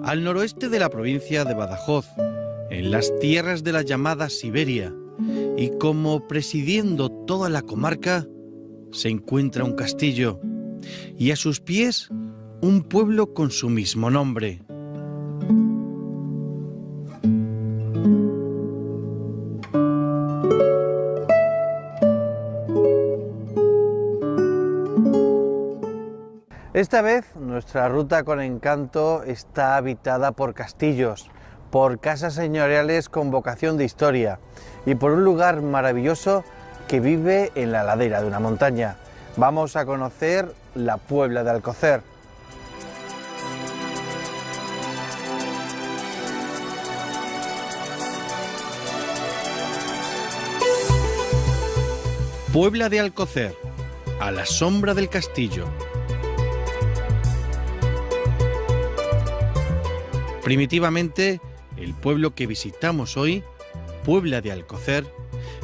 al noroeste de la provincia de Badajoz, en las tierras de la llamada Siberia, y como presidiendo toda la comarca, se encuentra un castillo, y a sus pies un pueblo con su mismo nombre. Esta vez nuestra ruta con encanto está habitada por castillos, por casas señoriales con vocación de historia y por un lugar maravilloso que vive en la ladera de una montaña. Vamos a conocer la Puebla de Alcocer. Puebla de Alcocer, a la sombra del castillo. Primitivamente, el pueblo que visitamos hoy, Puebla de Alcocer,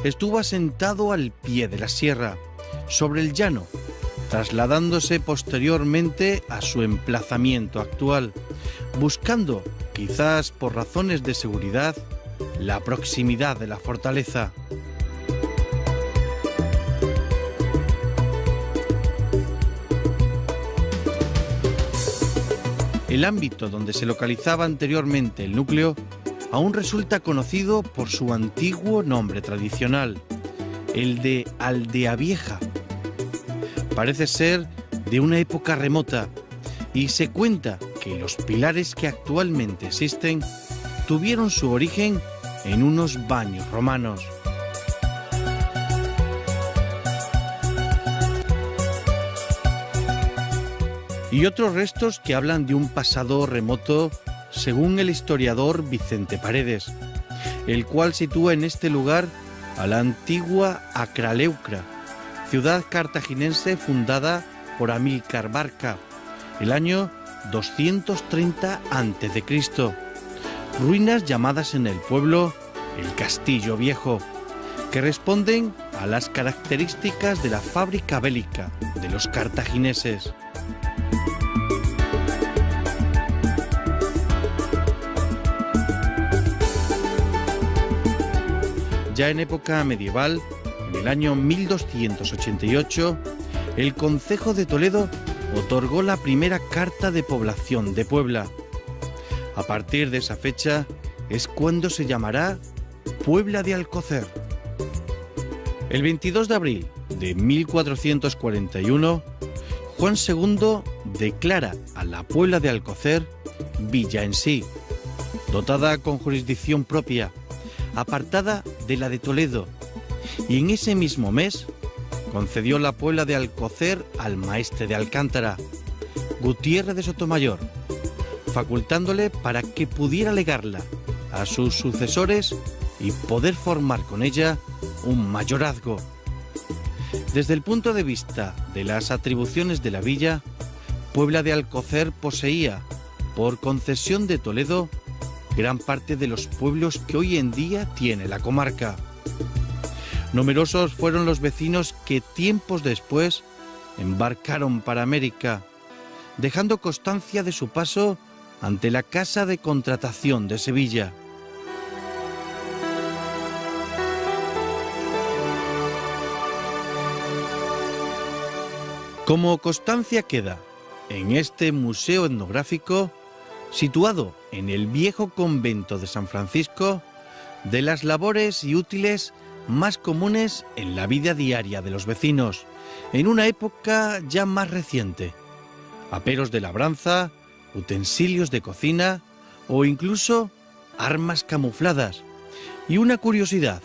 estuvo asentado al pie de la sierra, sobre el llano, trasladándose posteriormente a su emplazamiento actual, buscando, quizás por razones de seguridad, la proximidad de la fortaleza. El ámbito donde se localizaba anteriormente el núcleo aún resulta conocido por su antiguo nombre tradicional, el de Aldea Vieja. Parece ser de una época remota y se cuenta que los pilares que actualmente existen tuvieron su origen en unos baños romanos. Y otros restos que hablan de un pasado remoto, según el historiador Vicente Paredes, el cual sitúa en este lugar a la antigua Acraleucra, ciudad cartaginense fundada por Amílcar Barca, el año 230 a.C., ruinas llamadas en el pueblo el Castillo Viejo, que responden a las características de la fábrica bélica de los cartagineses. Ya en época medieval, en el año 1288, el Concejo de Toledo otorgó la primera carta de población de Puebla. A partir de esa fecha es cuando se llamará Puebla de Alcocer. El 22 de abril de 1441, Juan II declara a la Puebla de Alcocer villa en sí, dotada con jurisdicción propia, apartada de la de Toledo, y en ese mismo mes concedió la Puebla de Alcocer al maestre de Alcántara, Gutiérrez de Sotomayor, facultándole para que pudiera legarla a sus sucesores y poder formar con ella un mayorazgo. Desde el punto de vista de las atribuciones de la villa, Puebla de Alcocer poseía, por concesión de Toledo, gran parte de los pueblos que hoy en día tiene la comarca. Numerosos fueron los vecinos que tiempos después embarcaron para América, dejando constancia de su paso ante la Casa de Contratación de Sevilla. Como constancia queda en este museo etnográfico, situado en el viejo convento de San Francisco, de las labores y útiles más comunes en la vida diaria de los vecinos, en una época ya más reciente. Aperos de labranza, utensilios de cocina o incluso armas camufladas. Y una curiosidad: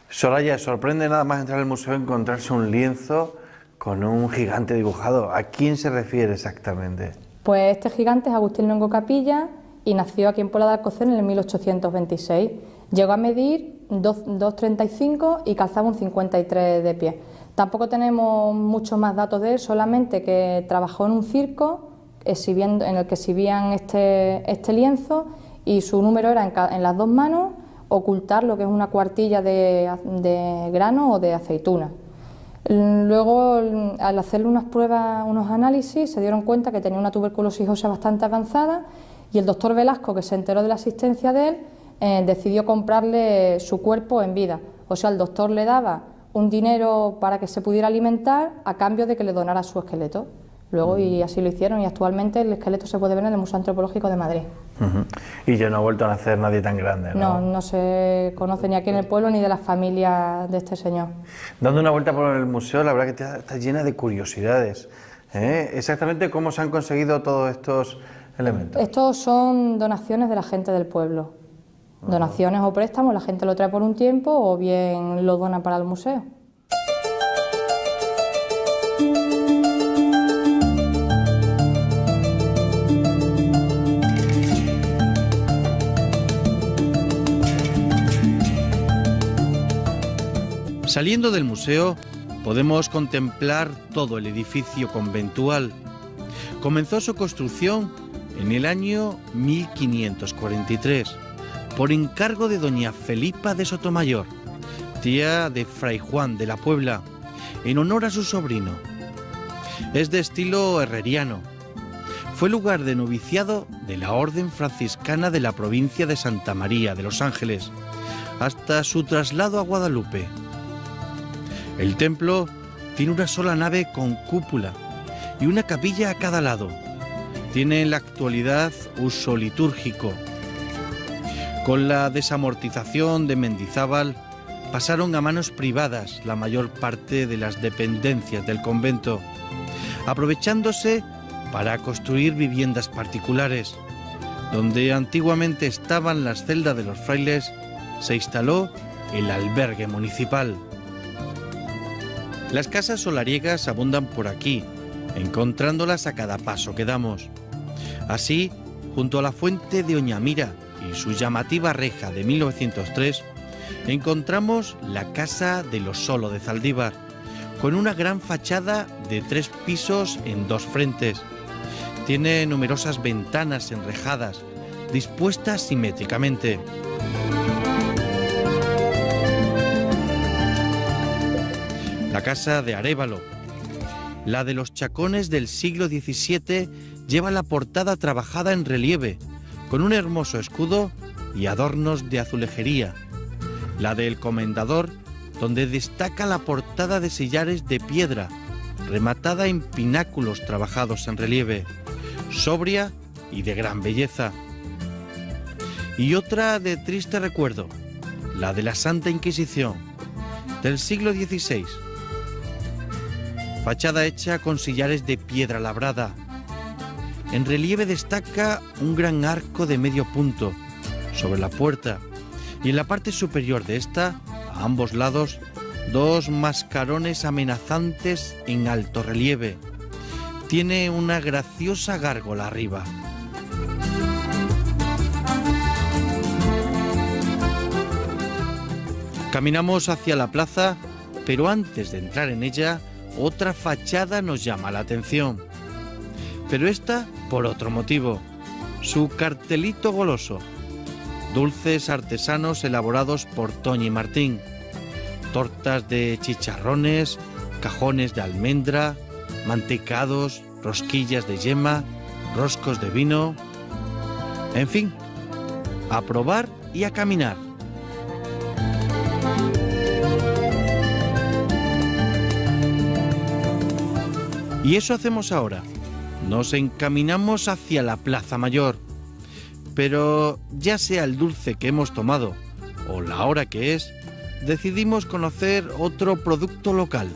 Soraya, sorprende nada más entrar al museo encontrarse un lienzo con un gigante dibujado. ¿A quién se refiere exactamente? Pues este gigante es Agustín Luengo Capilla y nació aquí en Puebla de Alcocer en el 1826. Llegó a medir 2,35 y calzaba un 53 de pie. Tampoco tenemos muchos más datos de él, solamente que trabajó en un circo en el que exhibían este lienzo, y su número era en las dos manos ocultar lo que es una cuartilla de grano o de aceituna. Luego, al hacerle unas pruebas, unos análisis, se dieron cuenta que tenía una tuberculosis ósea bastante avanzada y el doctor Velasco, que se enteró de la existencia de él, decidió comprarle su cuerpo en vida. O sea, el doctor le daba un dinero para que se pudiera alimentar a cambio de que le donara su esqueleto. Luego, y así lo hicieron, y actualmente el esqueleto se puede ver en el Museo Antropológico de Madrid. Y ya no ha vuelto a nacer nadie tan grande, ¿no? No, no se conoce ni aquí en el pueblo ni de la familia de este señor. Dando una vuelta por el museo, la verdad que está llena de curiosidades. Exactamente cómo se han conseguido todos estos elementos. Estos son donaciones de la gente del pueblo. Donaciones o préstamos, la gente lo trae por un tiempo o bien lo dona para el museo. Saliendo del museo, podemos contemplar todo el edificio conventual. Comenzó su construcción en el año 1543, por encargo de doña Felipa de Sotomayor, tía de Fray Juan de la Puebla, en honor a su sobrino. Es de estilo herreriano. Fue lugar de noviciado de la Orden Franciscana de la provincia de Santa María de los Ángeles, hasta su traslado a Guadalupe. El templo tiene una sola nave con cúpula y una capilla a cada lado. Tiene en la actualidad uso litúrgico. Con la desamortización de Mendizábal pasaron a manos privadas la mayor parte de las dependencias del convento, aprovechándose para construir viviendas particulares. Donde antiguamente estaban las celdas de los frailes, se instaló el albergue municipal. Las casas solariegas abundan por aquí, encontrándolas a cada paso que damos. Así, junto a la fuente de Oñamira y su llamativa reja de 1903, encontramos la Casa de los Solo de Zaldívar, con una gran fachada de 3 pisos en 2 frentes. Tiene numerosas ventanas enrejadas, dispuestas simétricamente. La casa de Arévalo, la de los Chacones del siglo XVII, lleva la portada trabajada en relieve, con un hermoso escudo y adornos de azulejería. La del Comendador, donde destaca la portada de sillares de piedra, rematada en pináculos trabajados en relieve, sobria y de gran belleza. Y otra de triste recuerdo, la de la Santa Inquisición, del siglo XVI. Fachada hecha con sillares de piedra labrada. En relieve destaca un gran arco de medio punto sobre la puerta y en la parte superior de esta, a ambos lados, 2 mascarones amenazantes en alto relieve. Tiene una graciosa gárgola arriba. Caminamos hacia la plaza, pero antes de entrar en ella, otra fachada nos llama la atención. Pero esta por otro motivo, su cartelito goloso. Dulces artesanos elaborados por Toñi Martín. Tortas de chicharrones, cajones de almendra, mantecados, rosquillas de yema, roscos de vino. En fin, a probar y a caminar. Y eso hacemos ahora. Nos encaminamos hacia la Plaza Mayor. Pero ya sea el dulce que hemos tomado o la hora que es, decidimos conocer otro producto local.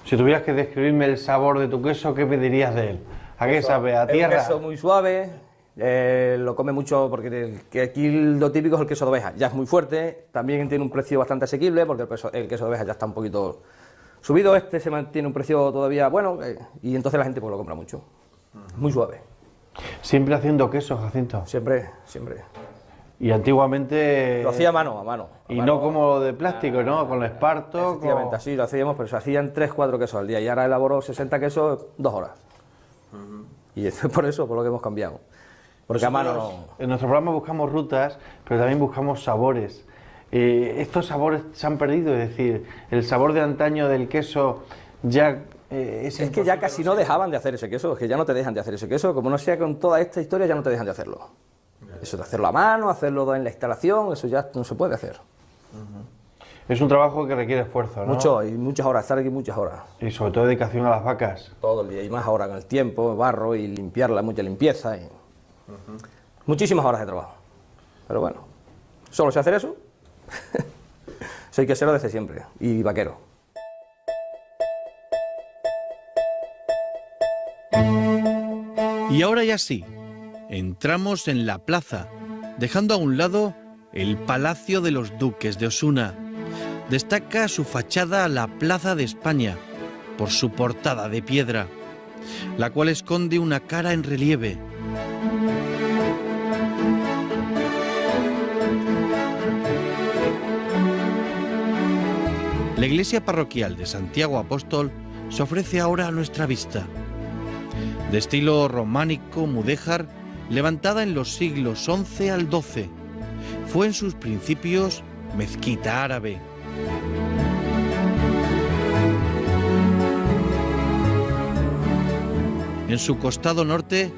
Si tuvieras que describirme el sabor de tu queso, ¿qué pedirías de él? ¿A qué sabe? ¿A tierra? Es un queso muy suave, lo come mucho porque que aquí lo típico es el queso de oveja, ya es muy fuerte, también tiene un precio bastante asequible porque el queso de oveja ya está un poquito subido, este se mantiene un precio todavía bueno y entonces la gente pues lo compra mucho, muy suave. ¿Siempre haciendo queso, Jacinto? Siempre, siempre. Y antiguamente... Lo hacía a mano. Y no como de plástico, ¿no? Con el esparto. Efectivamente, así lo hacíamos, pero se hacían 3-4 quesos al día y ahora elaboro 60 quesos 2 horas. Y es por eso, por lo que hemos cambiado. Porque a mano no... En nuestro programa buscamos rutas, pero también buscamos sabores. estos sabores se han perdido, es decir, el sabor de antaño del queso ya... es que ya casi no dejaban de hacer ese queso, es que ya no te dejan de hacer ese queso, como no sea con toda esta historia ya no te dejan de hacerlo. Eso de hacerlo a mano, hacerlo en la instalación, eso ya no se puede hacer. Es un trabajo que requiere esfuerzo, ¿no? Mucho, y muchas horas, estar aquí muchas horas. Y sobre todo dedicación a las vacas. Todo el día, y más ahora con el tiempo, barro y limpiarla, mucha limpieza. Y... muchísimas horas de trabajo. Pero bueno, solo sé hacer eso. Soy quesero desde siempre, y vaquero. Y ahora ya sí, entramos en la plaza, dejando a un lado el Palacio de los Duques de Osuna. Destaca su fachada la Plaza de España, por su portada de piedra, la cual esconde una cara en relieve. La iglesia parroquial de Santiago Apóstol se ofrece ahora a nuestra vista. De estilo románico mudéjar, levantada en los siglos XI al XII, fue en sus principios mezquita árabe. En su costado norte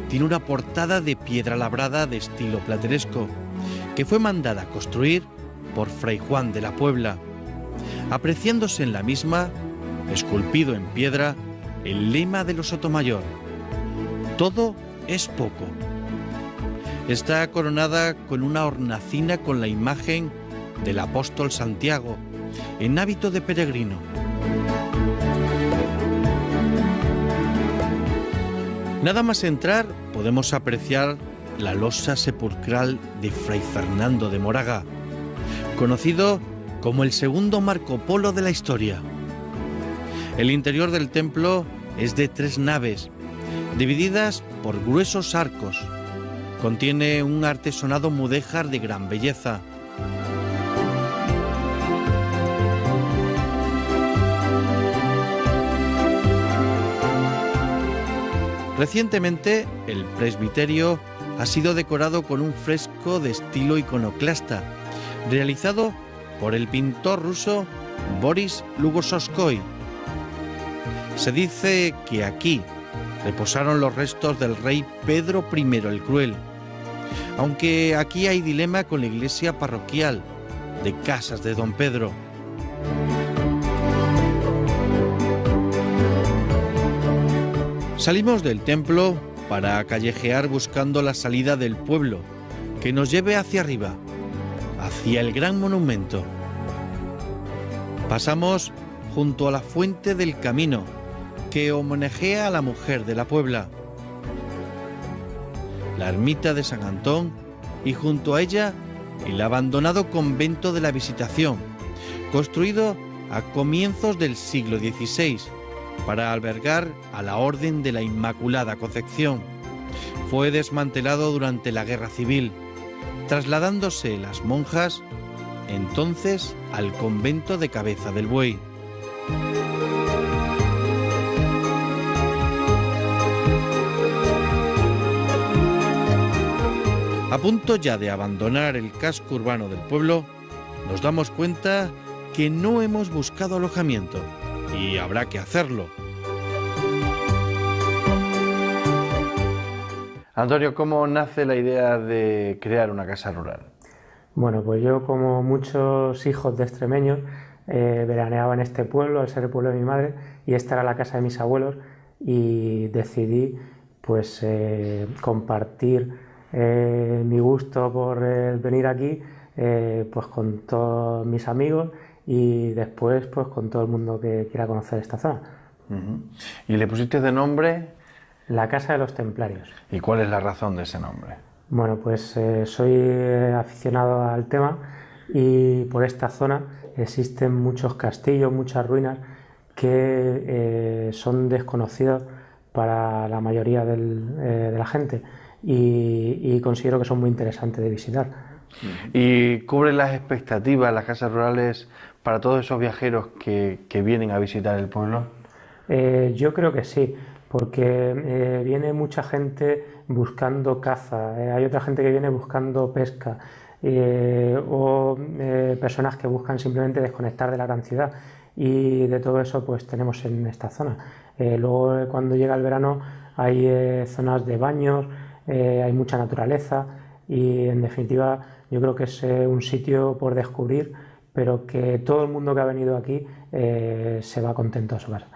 tiene una portada de piedra labrada de estilo plateresco, que fue mandada a construir por Fray Juan de la Puebla, apreciándose en la misma, esculpido en piedra, el lema de los Sotomayor: todo es poco. Está coronada con una hornacina con la imagen del apóstol Santiago, en hábito de peregrino. Nada más entrar podemos apreciar la losa sepulcral de Fray Fernando de Moraga, conocido como el segundo Marco Polo de la historia. El interior del templo es de 3 naves, divididas por gruesos arcos. Contiene un artesonado mudéjar de gran belleza. Recientemente, el presbiterio ha sido decorado con un fresco de estilo iconoclasta, realizado por el pintor ruso Boris Lugosovskoy. Se dice que aquí reposaron los restos del rey Pedro I el Cruel, aunque aquí hay dilema con la iglesia parroquial de Casas de Don Pedro. Salimos del templo para callejear buscando la salida del pueblo, que nos lleve hacia arriba, hacia el gran monumento. Pasamos junto a la Fuente del Camino, que homenajea a la mujer de la Puebla, la ermita de San Antón y junto a ella el abandonado convento de la Visitación, construido a comienzos del siglo XVI para albergar a la Orden de la Inmaculada Concepción. Fue desmantelado durante la Guerra Civil, trasladándose las monjas entonces al convento de Cabeza del Buey. A punto ya de abandonar el casco urbano del pueblo, nos damos cuenta que no hemos buscado alojamiento y habrá que hacerlo. Antonio, ¿cómo nace la idea de crear una casa rural? Bueno, pues yo, como muchos hijos de extremeños, veraneaba en este pueblo, al ser el pueblo de mi madre, y esta era la casa de mis abuelos, y decidí pues compartir mi gusto por venir aquí pues con todos mis amigos y después pues con todo el mundo que quiera conocer esta zona. ¿Y le pusiste de nombre? La Casa de los Templarios. ¿Y cuál es la razón de ese nombre? Bueno, pues soy aficionado al tema y por esta zona existen muchos castillos, muchas ruinas que son desconocidos para la mayoría de la gente y considero que son muy interesantes de visitar. ¿Y cubre las expectativas las casas rurales para todos esos viajeros que vienen a visitar el pueblo? Yo creo que sí, porque viene mucha gente buscando caza, hay otra gente que viene buscando pesca, o personas que buscan simplemente desconectar de la gran ciudad, y de todo eso pues tenemos en esta zona. Luego cuando llega el verano hay zonas de baños, hay mucha naturaleza y en definitiva yo creo que es un sitio por descubrir, pero que todo el mundo que ha venido aquí se va contento a su casa.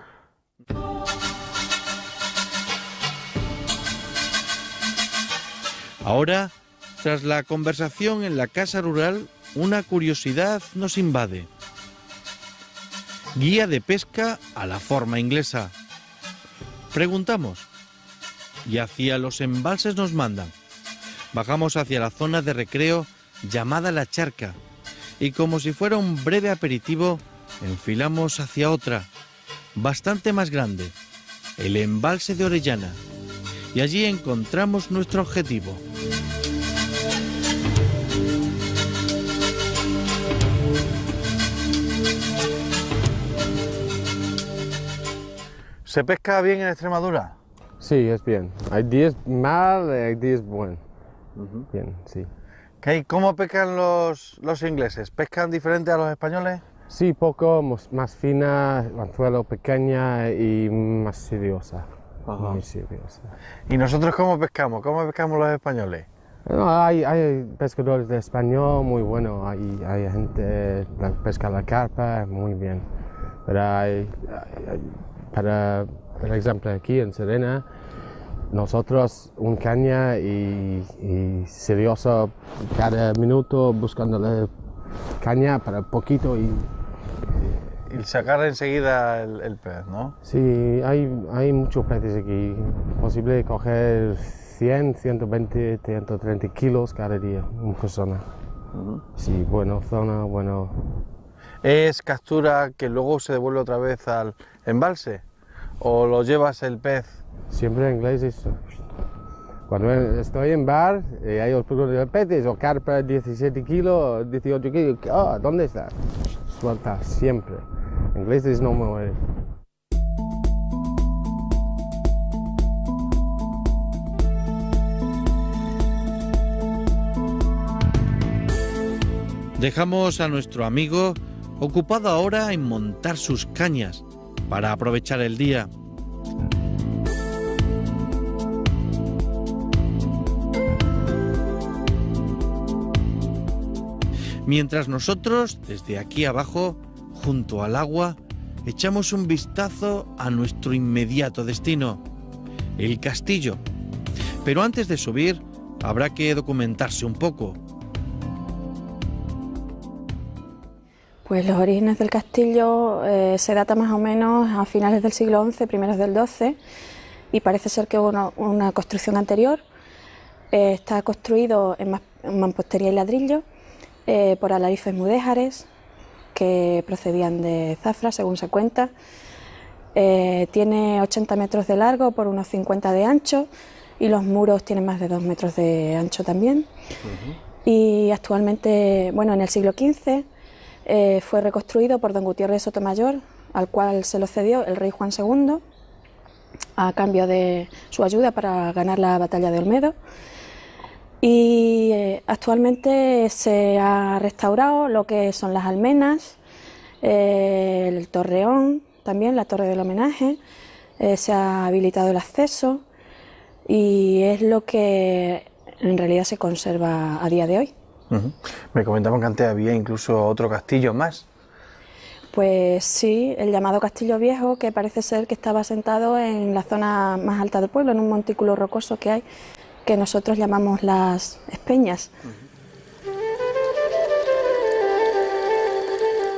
Ahora, tras la conversación en la casa rural, una curiosidad nos invade. Guía de pesca a la forma inglesa. Preguntamos. Y hacia los embalses nos mandan. Bajamos hacia la zona de recreo llamada La Charca. Y como si fuera un breve aperitivo, enfilamos hacia otra, bastante más grande, el embalse de Orellana. Y allí encontramos nuestro objetivo. ¿Se pesca bien en Extremadura? Sí, es bien. Hay días mal, hay días buenos. Bien, sí. ¿Cómo pescan los ingleses? ¿Pescan diferente a los españoles? Sí, poco más fina, anzuelo pequeña y más seriosa. Muy seriosa. ¿Y nosotros cómo pescamos? ¿Cómo pescamos los españoles? No, hay pescadores de español muy buenos, hay gente que pesca la carpa muy bien. Pero por ejemplo, aquí en Serena, nosotros un caña y serioso cada minuto buscando la caña para poquito y sacar enseguida el pez, ¿no? Sí, hay muchos peces aquí. Posible coger 100, 120, 130 kilos cada día, una persona. Sí, bueno, zona, bueno. ¿Es captura que luego se devuelve otra vez al embalse? ¿O lo llevas el pez? Siempre en inglés es... Cuando estoy en bar, hay otros peces o carpa 17 kilos, 18 kilos. Oh, ¿dónde está? Suelta, siempre. En inglés es no mover. Dejamos a nuestro amigo ocupado ahora en montar sus cañas para aprovechar el día. Mientras nosotros, desde aquí abajo, junto al agua, echamos un vistazo a nuestro inmediato destino, el castillo. Pero antes de subir, habrá que documentarse un poco. Pues los orígenes del castillo se data más o menos a finales del siglo XI, primeros del XII, y parece ser que hubo una construcción anterior. Está construido en mampostería y ladrillo por alarifes mudéjares que procedían de Zafra, según se cuenta. Tiene 80 metros de largo por unos 50 de ancho y los muros tienen más de 2 metros de ancho también. Y actualmente, bueno, en el siglo XV fue reconstruido por don Gutiérrez de Sotomayor, al cual se lo cedió el rey Juan II a cambio de su ayuda para ganar la batalla de Olmedo. Y actualmente se ha restaurado lo que son las almenas, el torreón, también la torre del homenaje, se ha habilitado el acceso y es lo que en realidad se conserva a día de hoy. Me comentaban que antes había incluso otro castillo más. Pues sí, el llamado Castillo Viejo, que parece ser que estaba asentado en la zona más alta del pueblo, en un montículo rocoso que hay, que nosotros llamamos las Espeñas.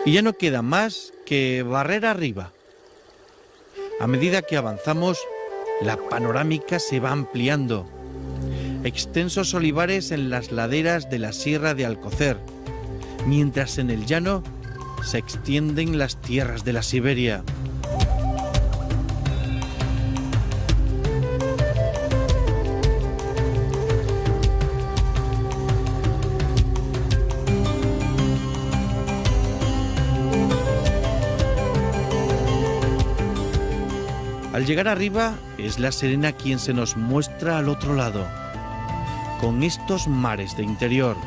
Y ya no queda más que barrera arriba. A medida que avanzamos, la panorámica se va ampliando. Extensos olivares en las laderas de la Sierra de Alcocer, mientras en el llano se extienden las tierras de la Siberia. Al llegar arriba, es la Serena quien se nos muestra al otro lado, con estos mares de interior.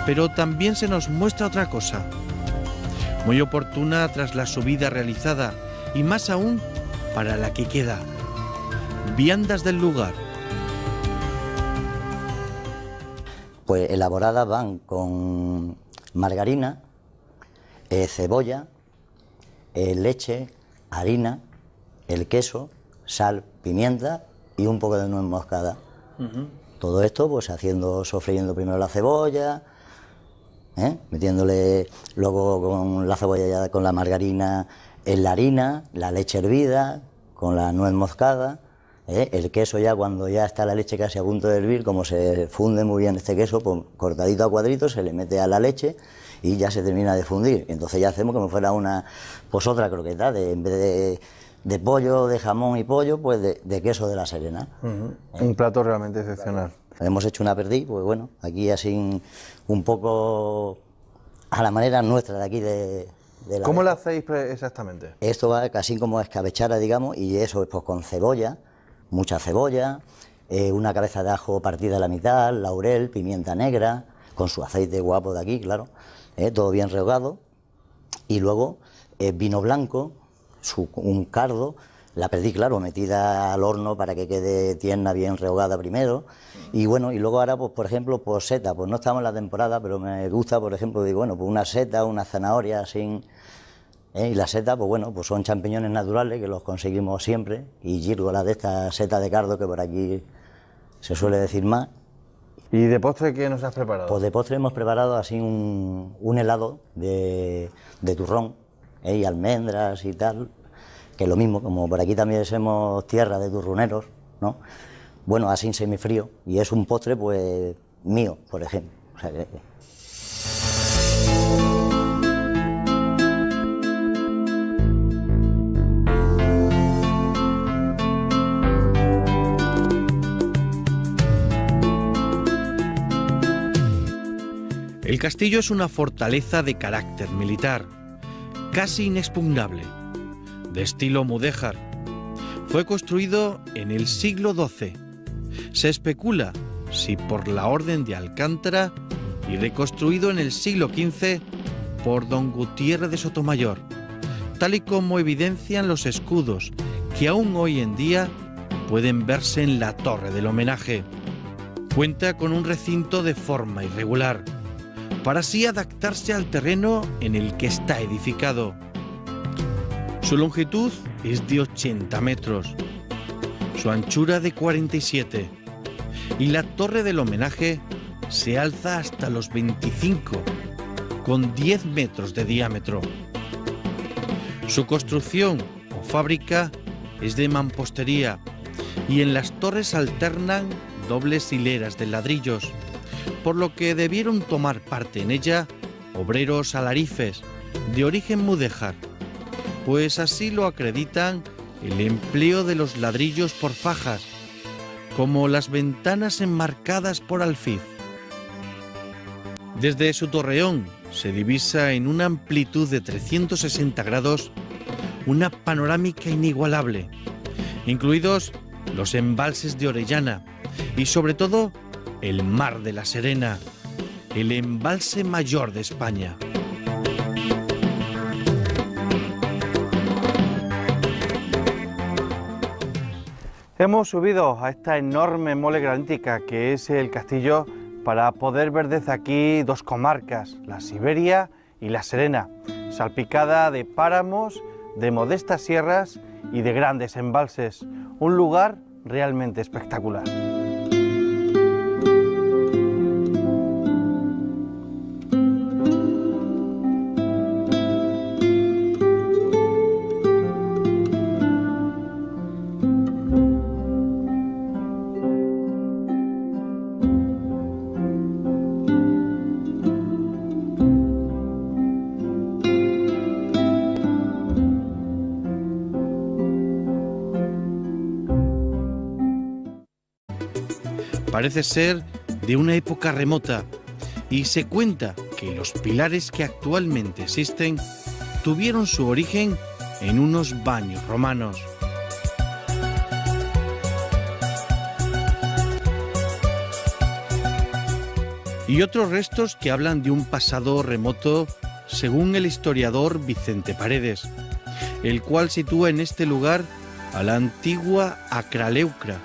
Pero también se nos muestra otra cosa, muy oportuna tras la subida realizada y más aún para la que queda. Viandas del lugar. Pues elaboradas van con margarina, cebolla, leche, harina, el queso, sal, pimienta y un poco de nuez moscada. Todo esto pues sofriendo primero la cebolla, metiéndole luego con la cebolla ya con la margarina en la harina, la leche hervida, con la nuez moscada, el queso ya cuando ya está la leche casi a punto de hervir, como se funde muy bien este queso, pues cortadito a cuadritos se le mete a la leche y ya se termina de fundir. Entonces ya hacemos como fuera otra croqueta, en vez de pollo, de jamón y pollo, pues de queso de la Serena. Un plato realmente excepcional. Hemos hecho una perdiz, pues bueno, aquí así un poco a la manera nuestra de aquí de la... ¿Cómo la hacéis exactamente? Esto va casi como escabechara, digamos, y eso es pues con cebolla, mucha cebolla, una cabeza de ajo partida a la mitad, laurel, pimienta negra, con su aceite guapo de aquí, claro, todo bien rehogado, y luego vino blanco, un cardo, la perdiz, claro, metida al horno para que quede tierna, bien rehogada primero, y bueno, y luego ahora, pues por ejemplo, pues seta, pues no estamos en la temporada, pero me gusta, por ejemplo, digo, bueno, pues una seta, una zanahoria, así, y la seta, pues bueno, pues son champiñones naturales que los conseguimos siempre, y gírgola de esta seta de cardo que por aquí se suele decir más. ¿Y de postre qué nos has preparado? Pues de postre hemos preparado así un helado de turrón, y almendras y tal, que lo mismo, como por aquí también somos tierra de turroneros, ¿no? Bueno, así semifrío, y es un postre pues mío, por ejemplo. O sea que... El castillo es una fortaleza de carácter militar, casi inexpugnable, de estilo mudéjar. Fue construido en el siglo XII. Se especula si por la Orden de Alcántara y reconstruido en el siglo XV por don Gutiérrez de Sotomayor, tal y como evidencian los escudos que aún hoy en día pueden verse en la torre del homenaje. Cuenta con un recinto de forma irregular, para así adaptarse al terreno en el que está edificado. Su longitud es de 80 metros, su anchura de 47, y la torre del homenaje se alza hasta los 25, con 10 metros de diámetro. Su construcción o fábrica es de mampostería y en las torres alternan dobles hileras de ladrillos, por lo que debieron tomar parte en ella obreros alarifes de origen mudéjar, pues así lo acreditan el empleo de los ladrillos por fajas, como las ventanas enmarcadas por alfiz. Desde su torreón se divisa en una amplitud de 360 grados una panorámica inigualable, incluidos los embalses de Orellana y sobre todo el Mar de la Serena, el embalse mayor de España. Hemos subido a esta enorme mole granítica que es el castillo para poder ver desde aquí dos comarcas, la Siberia y la Serena, salpicada de páramos, de modestas sierras y de grandes embalses. Un lugar realmente espectacular. Parece ser de una época remota y se cuenta que los pilares que actualmente existen tuvieron su origen en unos baños romanos. y otros restos que hablan de un pasado remoto, según el historiador Vicente Paredes, el cual sitúa en este lugar a la antigua Acraleucra,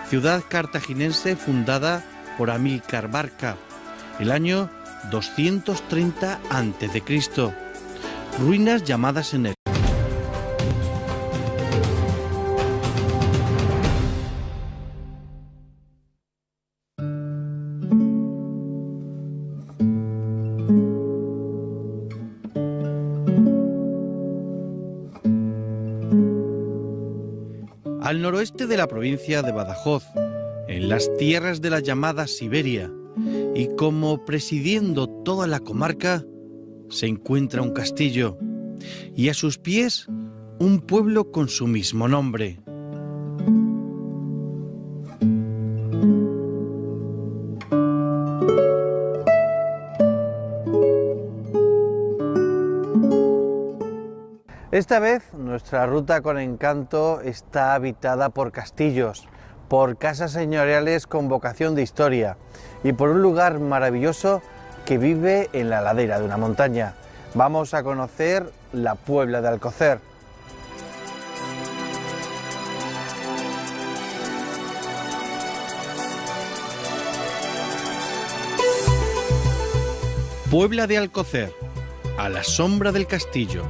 ciudad cartaginense fundada por Amílcar Barca, el año 230 a.C., ruinas llamadas en el al noroeste de la provincia de Badajoz, en las tierras de la llamada Siberia, y como presidiendo toda la comarca, se encuentra un castillo, y a sus pies un pueblo con su mismo nombre. Esta vez nuestra ruta con encanto está habitada por castillos, por casas señoriales con vocación de historia y por un lugar maravilloso que vive en la ladera de una montaña. Vamos a conocer la Puebla de Alcocer. Puebla de Alcocer, a la sombra del castillo.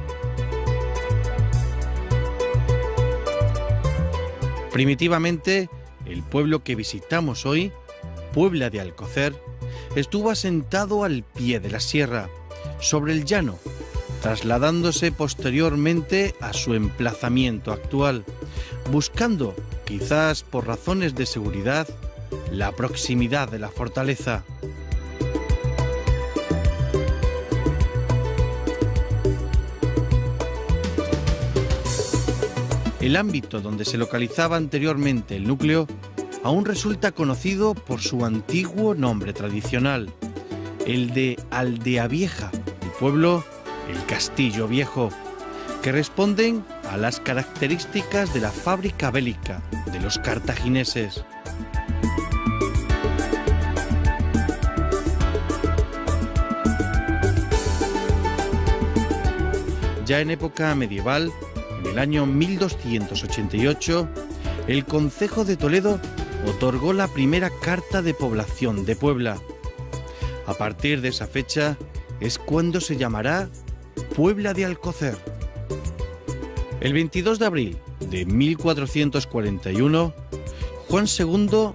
Primitivamente, el pueblo que visitamos hoy, Puebla de Alcocer, estuvo asentado al pie de la sierra, sobre el llano, trasladándose posteriormente a su emplazamiento actual, buscando, quizás por razones de seguridad, la proximidad de la fortaleza. El ámbito donde se localizaba anteriormente el núcleo aún resulta conocido por su antiguo nombre tradicional, el de Aldea Vieja, el pueblo el Castillo Viejo, que responden a las características de la fábrica bélica de los cartagineses. Ya en época medieval, en el año 1288, el Concejo de Toledo otorgó la primera carta de población de Puebla. A partir de esa fecha es cuando se llamará Puebla de Alcocer. El 22 de abril de 1441, Juan II